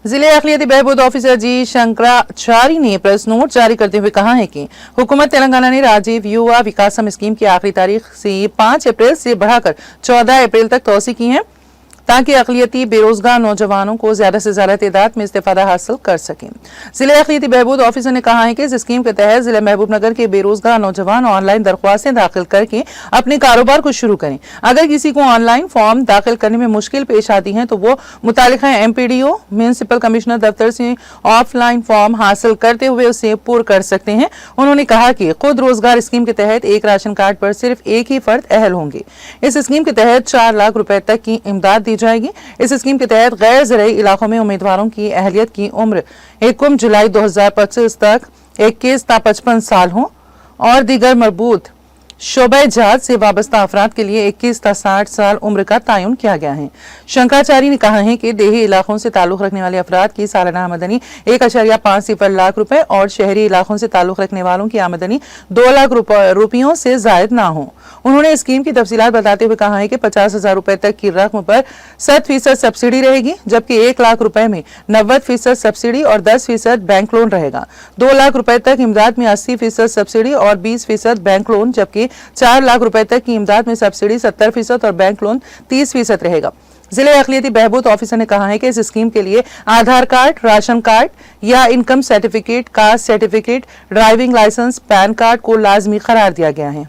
जिले अखिलियती बहबूद ऑफिसर जी शंकराचारी ने press note जारी करते हुए कहा है कि हुकूमत तेलंगाना ने राजीव युवा विकासम स्कीम की आखिरी तारीख से 5 अप्रैल से बढ़ाकर 14 अप्रैल तक तोसी की है ताकि अखिलियती बेरोजगार नौजवानों को ज्यादा से ज्यादा तादाद में इस्तेफादा हासिल कर सकें। जिले अखिलियती बहबूद ऑफिसर ने कहा है कि इस स्कीम के तहत जिले महबूब नगर के बेरोजगार नौजवान ऑनलाइन दरख्वास्तें दाखिल करके अपने कारोबार को शुरू करें। अगर किसी को ऑनलाइन फॉर्म दाखिल करने में मुश्किल पेश आती है तो वो मुतालिका MPDO म्यूनिसिपल कमिश्नर दफ्तर से ऑफलाइन फॉर्म हासिल करते हुए उसे पूर्ण कर सकते हैं। उन्होंने कहा कि खुद रोजगार स्कीम के तहत एक राशन कार्ड पर सिर्फ एक ही फर्द अहल होंगे। इस स्कीम के तहत 4 लाख रुपए तक की इमदाद दी जाएगी। इस स्कीम के तहत गैर ज़राई इलाकों में उम्मीदवारों की अहलियत की उम्र 1 जुलाई 2025 तक 21 ता 55 साल हो और दीगर मरबूत शोबे जात से वाबस्ता अफराद के लिए 21 ता 60 साल उम्र का तयन किया गया है। शंकराचारी ने कहा है कि देही इलाकों से ताल्लुक रखने वाले अफराद की सालाना आमदनी 1.50 लाख रुपए और शहरी इलाकों से ताल्लुक रखने वालों की आमदनी 2 लाख रुपयों से जायद ना हो। उन्होंने स्कीम की तफसीलात बताते हुए कहा है कि 50,000 रुपए तक की रकम पर 7% सब्सिडी रहेगी, जबकि 1 लाख रुपए में 90% सब्सिडी और 10% बैंक लोन रहेगा। 2 लाख रुपए तक इमदाद में 80% सब्सिडी और 20% बैंक लोन, जबकि 4 लाख रुपए तक की इमदाद में सब्सिडी 70% और बैंक लोन 30% रहेगा। जिले अखिलियती बहबूद ऑफिसर ने कहा है कि इस स्कीम के लिए आधार कार्ड, राशन कार्ड या income certificate, caste certificate, driving licence, PAN card को लाजमी करार दिया गया है।